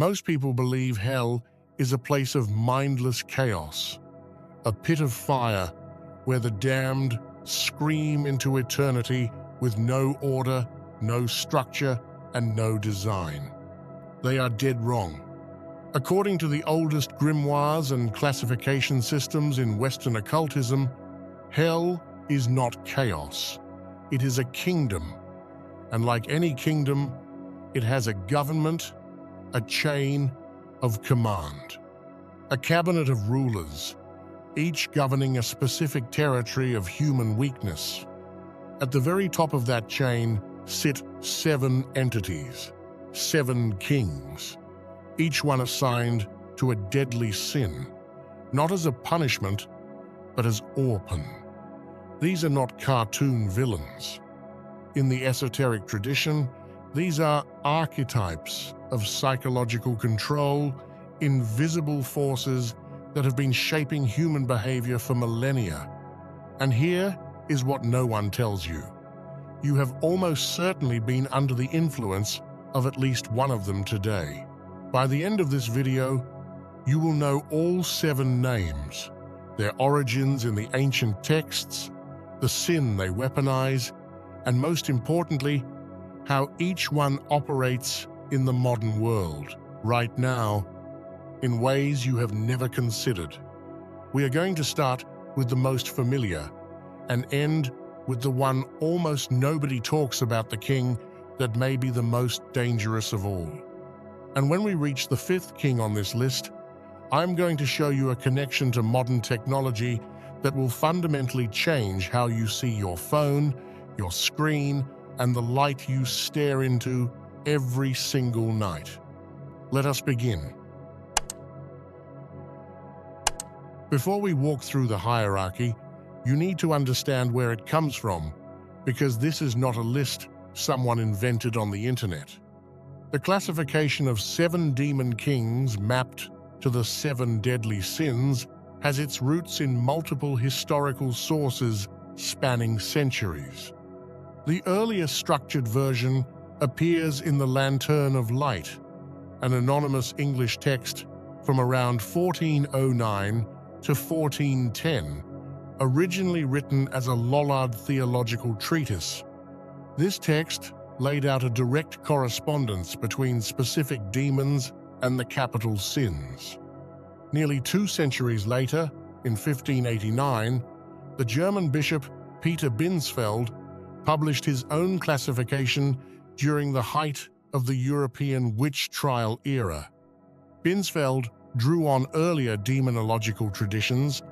Most people believe hell is a place of mindless chaos, a pit of fire where the damned scream into eternity with no order, no structure, and no design. They are dead wrong. According to the oldest grimoires and classification systems in Western occultism, hell is not chaos. It is a kingdom, and like any kingdom, it has a government, a chain of command, a cabinet of rulers, each governing a specific territory of human weakness. At the very top of that chain sit 7 entities, 7 kings, each one assigned to a deadly sin, not as a punishment, but as orphan. These are not cartoon villains. In the esoteric tradition, these are archetypes of psychological control, invisible forces that have been shaping human behavior for millennia. And here is what no one tells you. You have almost certainly been under the influence of at least one of them today. By the end of this video, you will know all 7 names, their origins in the ancient texts, the sin they weaponize, and most importantly, how each one operates in the modern world, right now, in ways you have never considered. We are going to start with the most familiar and end with the one almost nobody talks about, the king that may be the most dangerous of all. And when we reach the 5th king on this list, I'm going to show you a connection to modern technology that will fundamentally change how you see your phone, your screen, and the light you stare into every single night. Let us begin. Before we walk through the hierarchy, you need to understand where it comes from, because this is not a list someone invented on the internet. The classification of 7 demon kings mapped to the 7 deadly sins has its roots in multiple historical sources spanning centuries. The earliest structured version appears in the Lanterne of Light, an anonymous English text from around 1409 to 1410, originally written as a Lollard theological treatise. This text laid out a direct correspondence between specific demons and the capital sins. Nearly 2 centuries later, in 1589, the German bishop Peter Binsfeld published his own classification during the height of the European witch trial era. Binsfeld drew on earlier demonological traditions,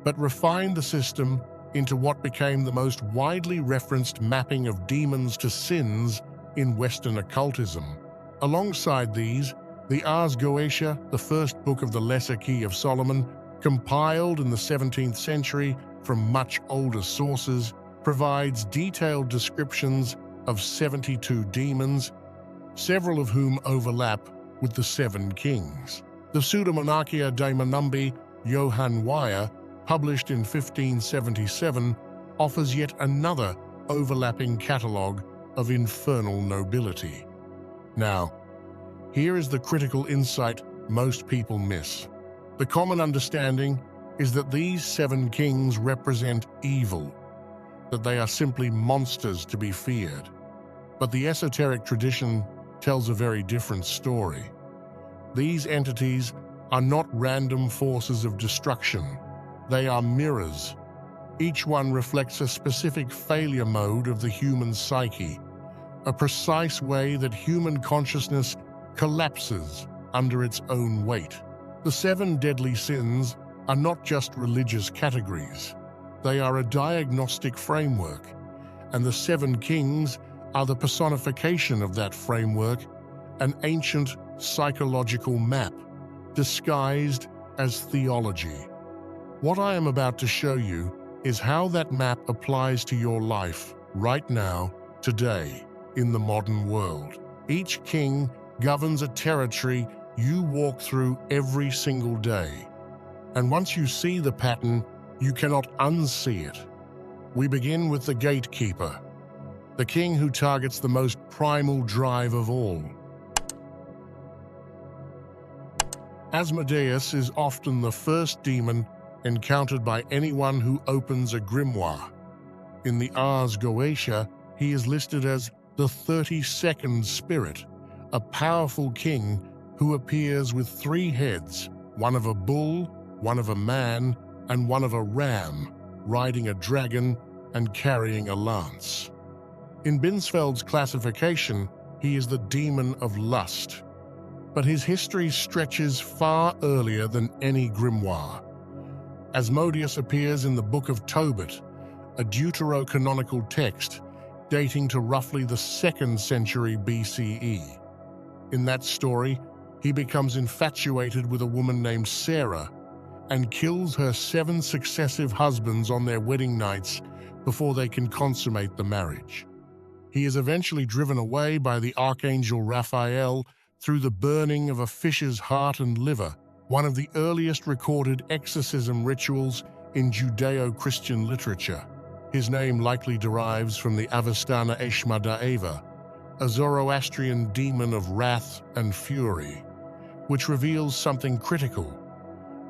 but refined the system into what became the most widely referenced mapping of demons to sins in Western occultism. Alongside these, the Ars Goetia, the first book of the Lesser Key of Solomon, compiled in the 17th century from much older sources, provides detailed descriptions of 72 demons, several of whom overlap with the 7 kings. The Pseudomonarchia Daemonumbi Johann Weyer, published in 1577, offers yet another overlapping catalogue of infernal nobility. Now, here is the critical insight most people miss. The common understanding is that these 7 kings represent evil, that they are simply monsters to be feared. But the esoteric tradition tells a very different story. These entities are not random forces of destruction. They are mirrors. Each one reflects a specific failure mode of the human psyche, a precise way that human consciousness collapses under its own weight. The 7 deadly sins are not just religious categories. They are a diagnostic framework, and the 7 kings are the personification of that framework, an ancient psychological map disguised as theology. What I am about to show you is how that map applies to your life right now, today, in the modern world. Each king governs a territory you walk through every single day. And once you see the pattern, you cannot unsee it. We begin with the gatekeeper, the king who targets the most primal drive of all. Asmodeus is often the first demon encountered by anyone who opens a grimoire. In the Ars Goetia, he is listed as the 32nd spirit, a powerful king who appears with 3 heads, one of a bull, one of a man, and one of a ram, riding a dragon and carrying a lance. In Binsfeld's classification, he is the demon of lust, but his history stretches far earlier than any grimoire. Asmodeus appears in the Book of Tobit, a deuterocanonical text dating to roughly the 2nd century BCE. In that story, he becomes infatuated with a woman named Sarah and kills her 7 successive husbands on their wedding nights before they can consummate the marriage. He is eventually driven away by the archangel Raphael through the burning of a fish's heart and liver, one of the earliest recorded exorcism rituals in Judeo-Christian literature. His name likely derives from the Avastana Eshma Da'eva, a Zoroastrian demon of wrath and fury, which reveals something critical.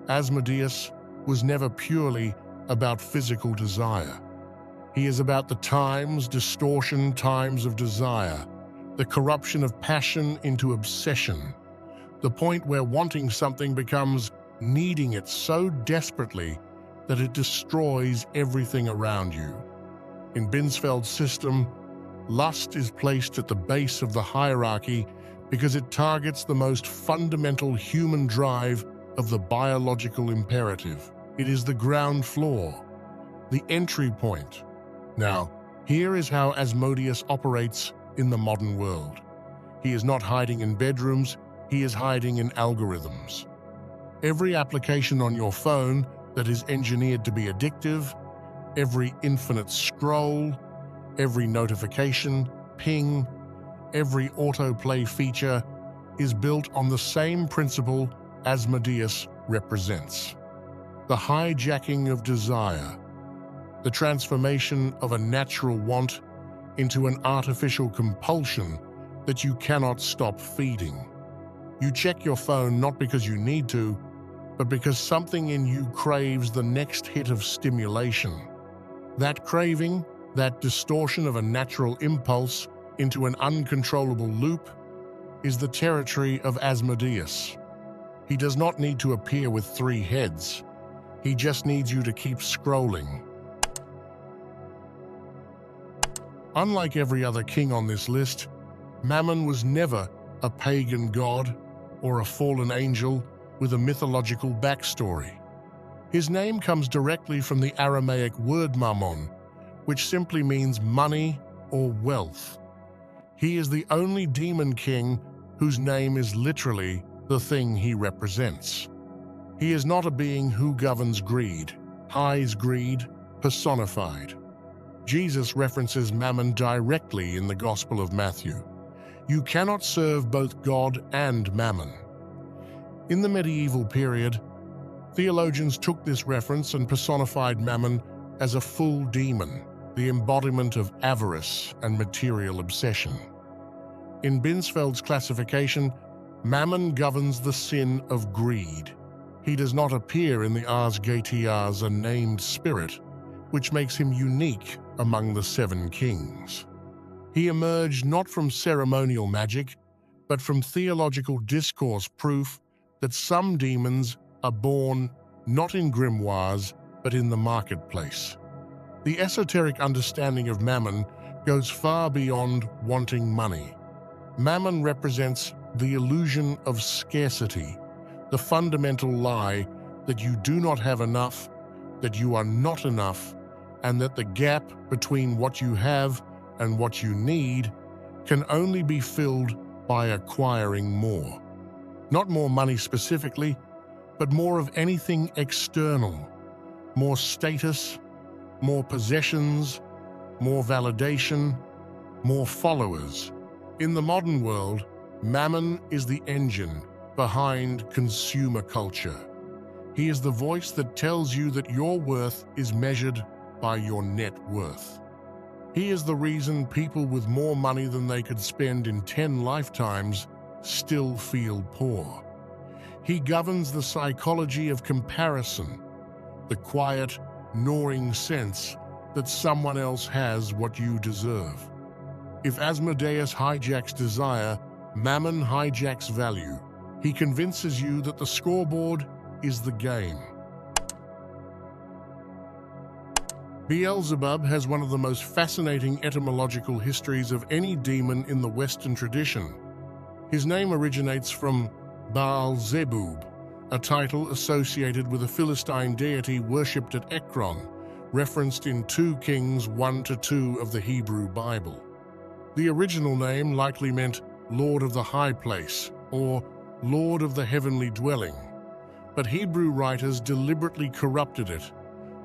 Asmodeus was never purely about physical desire. He is about the distortion times of desire, the corruption of passion into obsession, the point where wanting something becomes needing it so desperately that it destroys everything around you. In Binsfeld's system, lust is placed at the base of the hierarchy because it targets the most fundamental human drive of the biological imperative. It is the ground floor, the entry point. Now, here is how Asmodeus operates in the modern world. He is not hiding in bedrooms, he is hiding in algorithms. Every application on your phone that is engineered to be addictive, every infinite scroll, every notification, ping, every autoplay feature is built on the same principle Asmodeus represents: the hijacking of desire, the transformation of a natural want into an artificial compulsion that you cannot stop feeding. You check your phone not because you need to, but because something in you craves the next hit of stimulation. That craving, that distortion of a natural impulse into an uncontrollable loop, is the territory of Asmodeus. He does not need to appear with 3 heads. He just needs you to keep scrolling. Unlike every other king on this list, Mammon was never a pagan god or a fallen angel with a mythological backstory. His name comes directly from the Aramaic word Mammon, which simply means money or wealth. He is the only demon king whose name is literally the thing he represents. He is not a being who governs greed, hides greed, personified. Jesus references Mammon directly in the Gospel of Matthew. You cannot serve both God and Mammon. In the medieval period, theologians took this reference and personified Mammon as a full demon, the embodiment of avarice and material obsession. In Binsfeld's classification, Mammon governs the sin of greed. He does not appear in the Ars Goetia as a named spirit, which makes him unique among the 7 kings. He emerged not from ceremonial magic, but from theological discourse proof that some demons are born not in grimoires, but in the marketplace. The esoteric understanding of Mammon goes far beyond wanting money. Mammon represents the illusion of scarcity, the fundamental lie that you do not have enough, that you are not enough, and that the gap between what you have and what you need can only be filled by acquiring more. Not more money specifically, but more of anything external, more status, more possessions, more validation, more followers. In the modern world, Mammon is the engine behind consumer culture. He is the voice that tells you that your worth is measured by your net worth. He is the reason people with more money than they could spend in 10 lifetimes still feel poor. He governs the psychology of comparison, the quiet, gnawing sense that someone else has what you deserve. If Asmodeus hijacks desire, Mammon hijacks value. He convinces you that the scoreboard is the game. Beelzebub has one of the most fascinating etymological histories of any demon in the Western tradition. His name originates from Beelzebub, a title associated with a Philistine deity worshipped at Ekron, referenced in 2 Kings 1-2 of the Hebrew Bible. The original name likely meant Lord of the High Place or Lord of the Heavenly Dwelling, but Hebrew writers deliberately corrupted it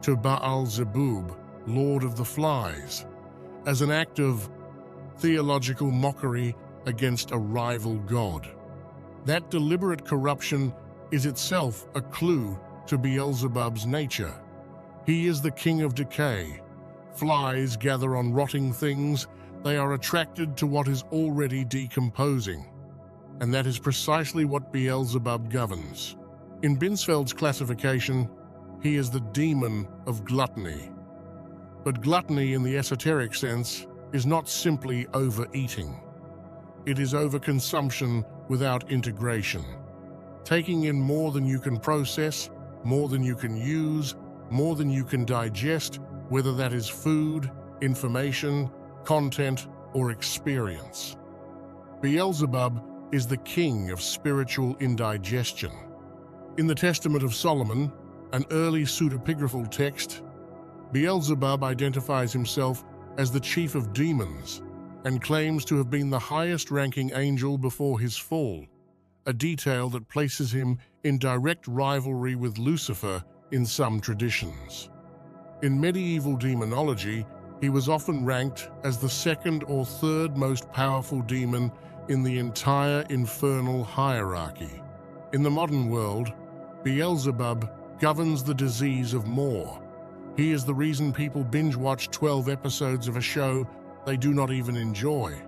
to Beelzebub, Lord of the Flies, as an act of theological mockery against a rival god. That deliberate corruption is itself a clue to Beelzebub's nature. He is the king of decay. Flies gather on rotting things. They are attracted to what is already decomposing. And that is precisely what Beelzebub governs. In Binsfeld's classification, he is the demon of gluttony. But gluttony in the esoteric sense is not simply overeating. It is overconsumption without integration. Taking in more than you can process, more than you can use, more than you can digest, whether that is food, information, content, or experience. Beelzebub is the king of spiritual indigestion. In the Testament of Solomon, an early pseudepigraphal text, Beelzebub identifies himself as the chief of demons and claims to have been the highest-ranking angel before his fall, a detail that places him in direct rivalry with Lucifer in some traditions. In medieval demonology, he was often ranked as the 2nd or 3rd most powerful demon in the entire infernal hierarchy. In the modern world, Beelzebub governs the disease of more. He is the reason people binge-watch 12 episodes of a show they do not even enjoy.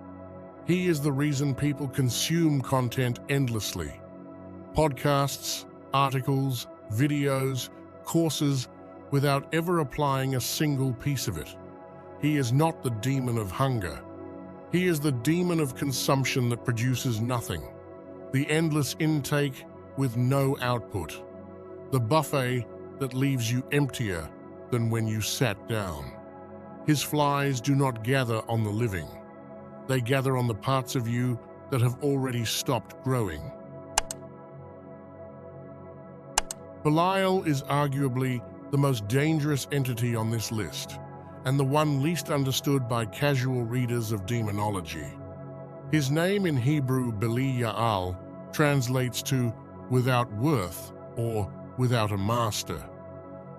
He is the reason people consume content endlessly. Podcasts, articles, videos, courses, without ever applying a single piece of it. He is not the demon of hunger. He is the demon of consumption that produces nothing. The endless intake with no output. The buffet that leaves you emptier than when you sat down. His flies do not gather on the living. They gather on the parts of you that have already stopped growing. Belial is arguably the most dangerous entity on this list, and the one least understood by casual readers of demonology. His name in Hebrew, Belial, translates to without worth or without a master.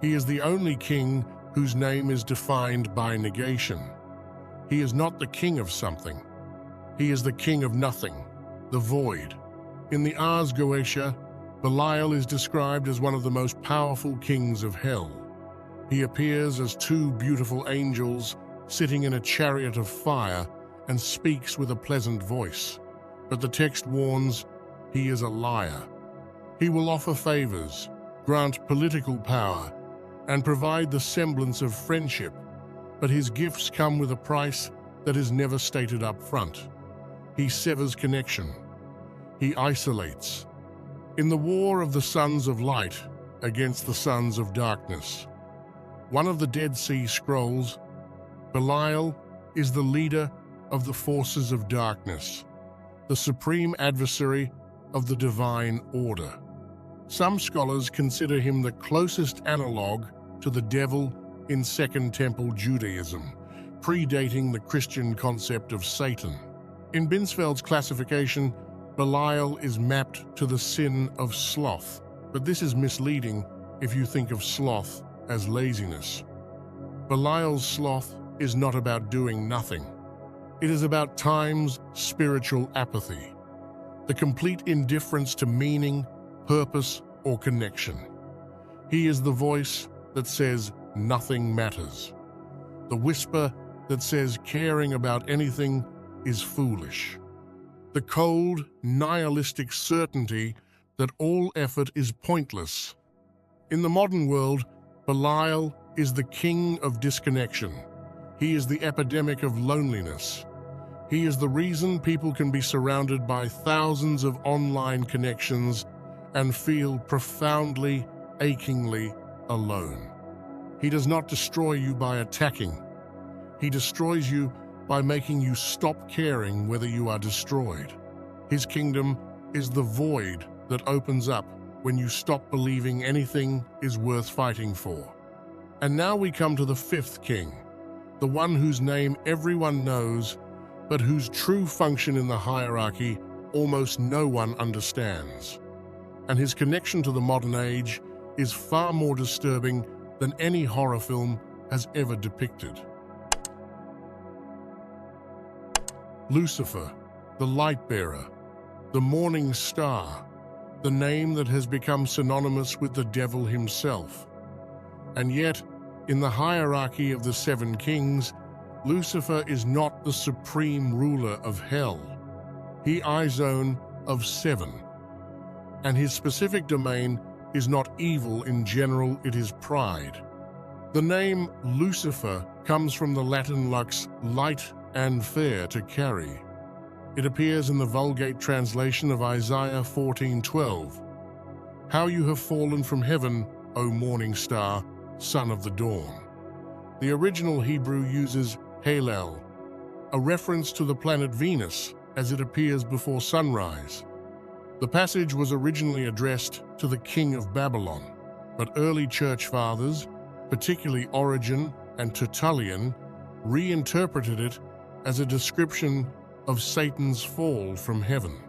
He is the only king whose name is defined by negation. He is not the king of something. He is the king of nothing, the void. In the Ars Goetia, Belial is described as one of the most powerful kings of hell. He appears as 2 beautiful angels sitting in a chariot of fire and speaks with a pleasant voice. But the text warns, he is a liar. He will offer favors, grant political power, and provide the semblance of friendship, but his gifts come with a price that is never stated up front. He severs connection. He isolates. In the war of the sons of light against the sons of darkness, one of the Dead Sea Scrolls, Belial is the leader of the forces of darkness, the supreme adversary of the divine order. Some scholars consider him the closest analog to the devil in Second Temple Judaism, predating the Christian concept of Satan. In Binsfeld's classification, Belial is mapped to the sin of sloth, but this is misleading if you think of sloth as laziness. Belial's sloth is not about doing nothing. It is about time's spiritual apathy, the complete indifference to meaning, purpose, or connection. He is the voice that says nothing matters, the whisper that says caring about anything is foolish, the cold, nihilistic certainty that all effort is pointless. In the modern world, Belial is the king of disconnection. He is the epidemic of loneliness. He is the reason people can be surrounded by thousands of online connections and feel profoundly, achingly alone. He does not destroy you by attacking. He destroys you by making you stop caring whether you are destroyed. His kingdom is the void that opens up when you stop believing anything is worth fighting for. And now we come to the fifth king, the one whose name everyone knows, but whose true function in the hierarchy almost no one understands. And his connection to the modern age is far more disturbing than any horror film has ever depicted. Lucifer, the light-bearer, the morning star, the name that has become synonymous with the devil himself. And yet, in the hierarchy of the seven kings, Lucifer is not the supreme ruler of hell. He Izone of seven, and his specific domain is not evil in general, it is pride. The name Lucifer comes from the Latin lux, light and fair to carry. It appears in the Vulgate translation of Isaiah 14:12. How you have fallen from heaven, O morning star, son of the dawn. The original Hebrew uses Halel, a reference to the planet Venus as it appears before sunrise. The passage was originally addressed to the king of Babylon, but early church fathers, particularly Origen and Tertullian, reinterpreted it as a description of Satan's fall from heaven.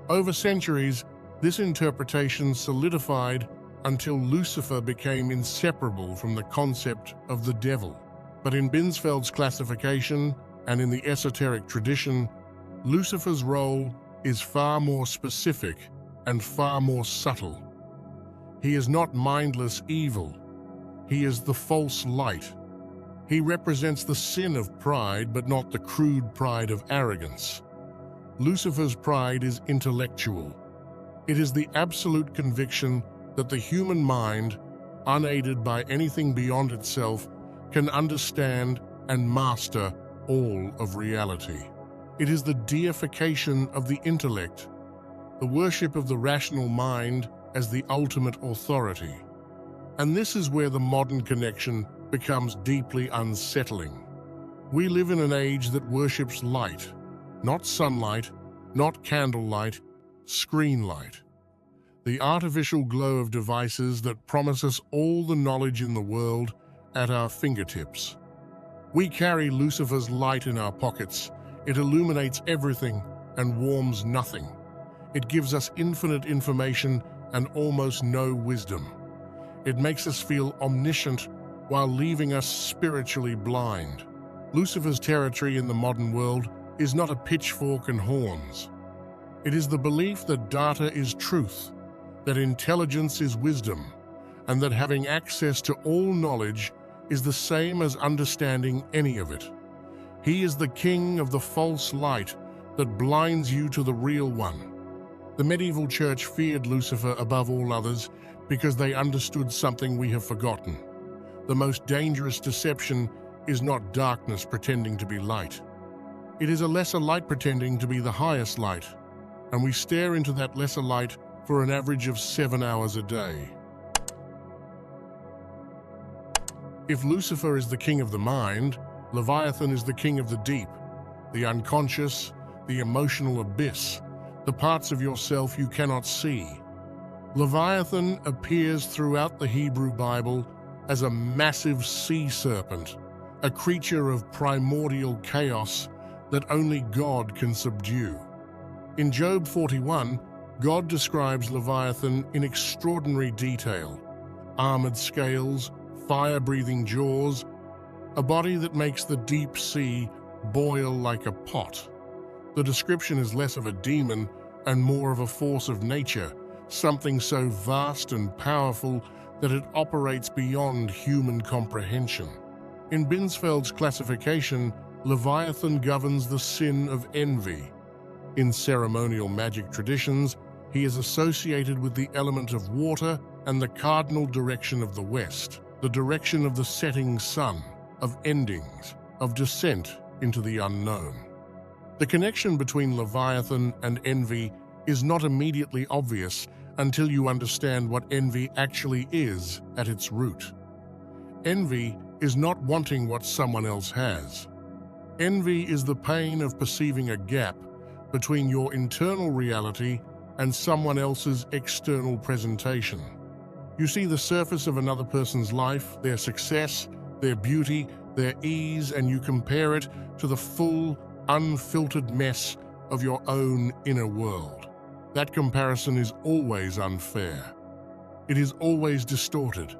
Over centuries, this interpretation solidified until Lucifer became inseparable from the concept of the devil. But in Binsfeld's classification and in the esoteric tradition, Lucifer's role is far more specific and far more subtle. He is not mindless evil. He is the false light. He represents the sin of pride, but not the crude pride of arrogance. Lucifer's pride is intellectual. It is the absolute conviction that the human mind, unaided by anything beyond itself, can understand and master all of reality. It is the deification of the intellect, the worship of the rational mind as the ultimate authority. And this is where the modern connection becomes deeply unsettling. We live in an age that worships light, not sunlight, not candlelight, screen light. The artificial glow of devices that promise us all the knowledge in the world at our fingertips. We carry Lucifer's light in our pockets. It illuminates everything and warms nothing. It gives us infinite information and almost no wisdom. It makes us feel omniscient while leaving us spiritually blind. Lucifer's territory in the modern world is not a pitchfork and horns. It is the belief that data is truth, that intelligence is wisdom, and that having access to all knowledge is the same as understanding any of it. He is the king of the false light that blinds you to the real one. The medieval church feared Lucifer above all others because they understood something we have forgotten. The most dangerous deception is not darkness pretending to be light. It is a lesser light pretending to be the highest light, and we stare into that lesser light for an average of 7 hours a day. If Lucifer is the king of the mind, Leviathan is the king of the deep, the unconscious, the emotional abyss, the parts of yourself you cannot see. Leviathan appears throughout the Hebrew Bible as a massive sea serpent, a creature of primordial chaos that only God can subdue. In Job 41, God describes Leviathan in extraordinary detail: armored scales, fire-breathing jaws, a body that makes the deep sea boil like a pot. The description is less of a demon and more of a force of nature, something so vast and powerful that it operates beyond human comprehension. In Binsfeld's classification, Leviathan governs the sin of envy. In ceremonial magic traditions, He is associated with the element of water and the cardinal direction of the west, the direction of the setting sun, of endings, of descent into the unknown. The connection between Leviathan and envy is not immediately obvious until you understand what envy actually is at its root. Envy is not wanting what someone else has. Envy is the pain of perceiving a gap between your internal reality and someone else's external presentation. You see the surface of another person's life, their success, their beauty, their ease, and you compare it to the full, unfiltered mess of your own inner world. That comparison is always unfair. It is always distorted,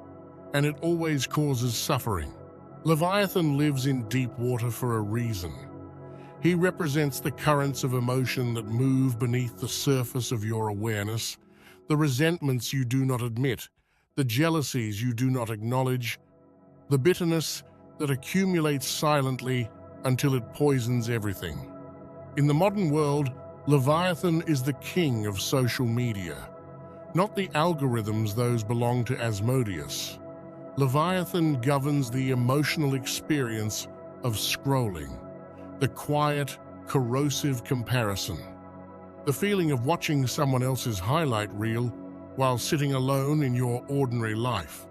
and it always causes suffering. Leviathan lives in deep water for a reason. He represents the currents of emotion that move beneath the surface of your awareness, the resentments you do not admit, the jealousies you do not acknowledge, the bitterness that accumulates silently until it poisons everything. In the modern world, Leviathan is the king of social media, not the algorithms those belong to Asmodeus. Leviathan governs the emotional experience of scrolling, the quiet, corrosive comparison, the feeling of watching someone else's highlight reel while sitting alone in your ordinary life,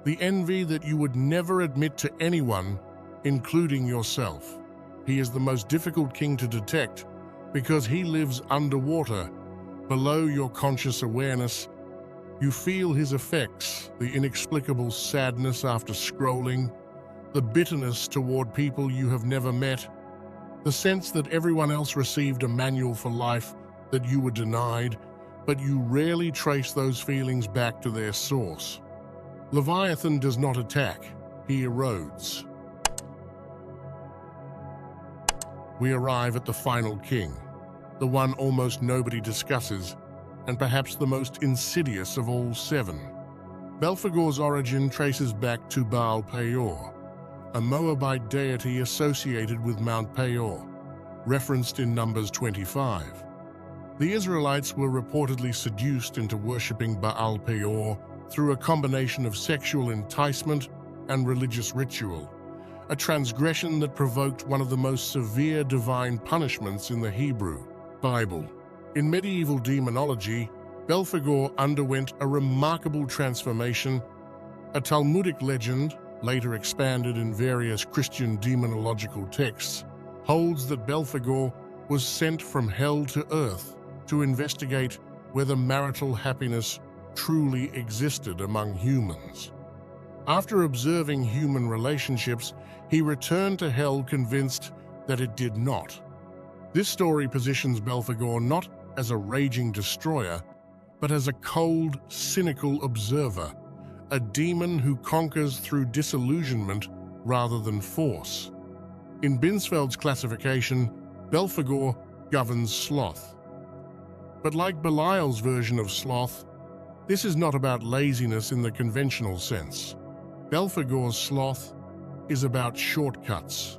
the envy that you would never admit to anyone, including yourself. He is the most difficult king to detect because he lives underwater, below your conscious awareness. You feel his effects, the inexplicable sadness after scrolling, the bitterness toward people you have never met, the sense that everyone else received a manual for life that you were denied, but you rarely trace those feelings back to their source. Leviathan does not attack, he erodes. We arrive at the final king, the one almost nobody discusses, and perhaps the most insidious of all seven. Belphegor's origin traces back to Baal Peor, a Moabite deity associated with Mount Peor, referenced in Numbers 25. The Israelites were reportedly seduced into worshipping Baal Peor through a combination of sexual enticement and religious ritual, a transgression that provoked one of the most severe divine punishments in the Hebrew Bible. In medieval demonology, Belphegor underwent a remarkable transformation. A Talmudic legend, later expanded in various Christian demonological texts, holds that Belphegor was sent from hell to earth to investigate whether marital happiness truly existed among humans. After observing human relationships, he returned to hell convinced that it did not. This story positions Belphegor not as a raging destroyer, but as a cold, cynical observer, a demon who conquers through disillusionment rather than force. In Binsfeld's classification, Belphegor governs Sloth. But like Belial's version of Sloth, this is not about laziness in the conventional sense. Belphegor's Sloth is about shortcuts.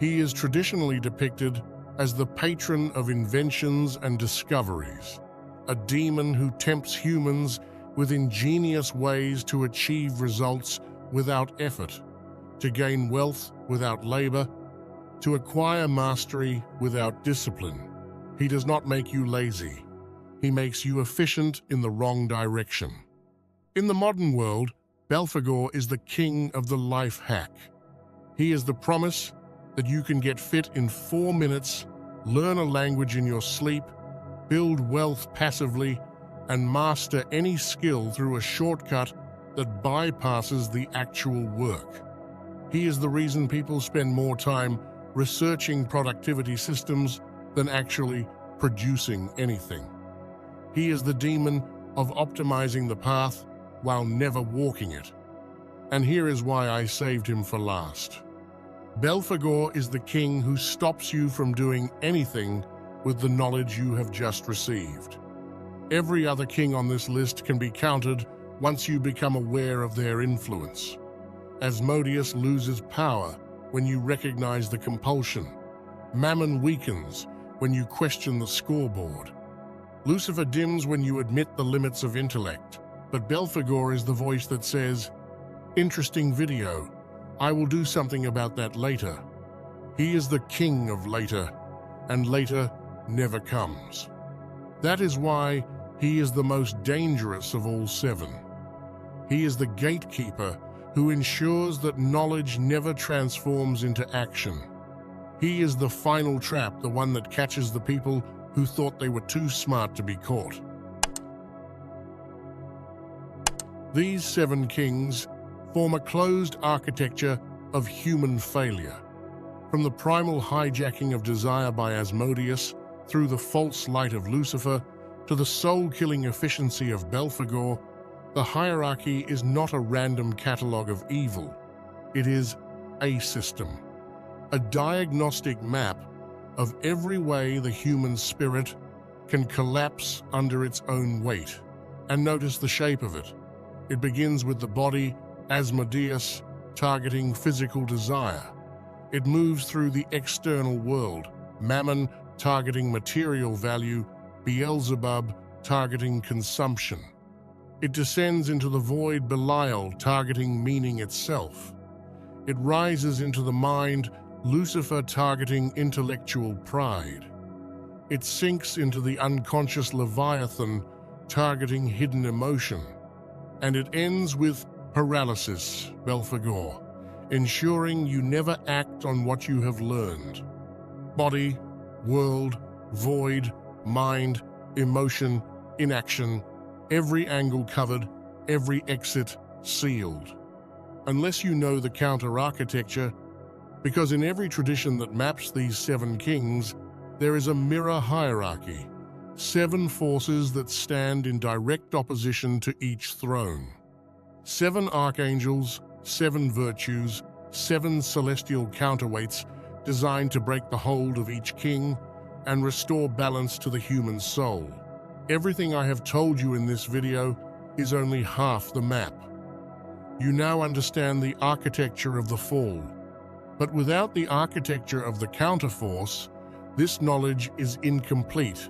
He is traditionally depicted as the patron of inventions and discoveries, a demon who tempts humans with ingenious ways to achieve results without effort, to gain wealth without labor, to acquire mastery without discipline. He does not make you lazy. He makes you efficient in the wrong direction. In the modern world, Belphegor is the king of the life hack. He is the promise that you can get fit in 4 minutes, learn a language in your sleep, build wealth passively, and master any skill through a shortcut that bypasses the actual work. He is the reason people spend more time researching productivity systems than actually producing anything. He is the demon of optimizing the path while never walking it. And here is why I saved him for last. Belphegor is the king who stops you from doing anything with the knowledge you have just received. Every other king on this list can be countered once you become aware of their influence. Asmodeus loses power when you recognize the compulsion. Mammon weakens when you question the scoreboard. Lucifer dims when you admit the limits of intellect, but Belphegor is the voice that says, "Interesting video. I will do something about that later." He is the king of later, and later never comes. That is why he is the most dangerous of all seven. He is the gatekeeper who ensures that knowledge never transforms into action. He is the final trap, the one that catches the people who thought they were too smart to be caught. These seven kings form a closed architecture of human failure. From the primal hijacking of desire by Asmodeus, through the false light of Lucifer, to the soul-killing efficiency of Belphegor, the hierarchy is not a random catalogue of evil. It is a system, a diagnostic map of every way the human spirit can collapse under its own weight. And notice the shape of it. It begins with the body, Asmodeus, targeting physical desire. It moves through the external world, Mammon targeting material value, Beelzebub targeting consumption. It descends into the void, Belial targeting meaning itself. It rises into the mind, Lucifer targeting intellectual pride. It sinks into the unconscious Leviathan targeting hidden emotion. And it ends with paralysis, Belphegor, ensuring you never act on what you have learned. Body, world, void, mind, emotion, inaction, every angle covered, every exit sealed. Unless you know the counter-architecture, because in every tradition that maps these seven kings, there is a mirror hierarchy, seven forces that stand in direct opposition to each throne. Seven archangels, seven virtues, seven celestial counterweights designed to break the hold of each king and restore balance to the human soul. Everything I have told you in this video is only half the map. You now understand the architecture of the fall. But without the architecture of the counterforce, this knowledge is incomplete.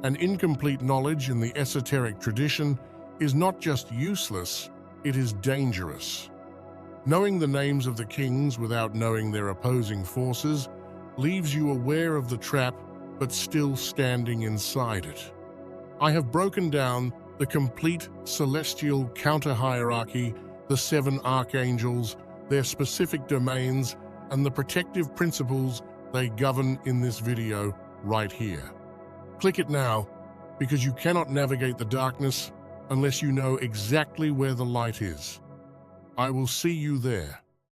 And incomplete knowledge in the esoteric tradition is not just useless, it is dangerous. Knowing the names of the kings without knowing their opposing forces leaves you aware of the trap, but still standing inside it. I have broken down the complete celestial counter-hierarchy, the seven archangels, their specific domains, and the protective principles they govern in this video right here. Click it now, because you cannot navigate the darkness unless you know exactly where the light is. I will see you there.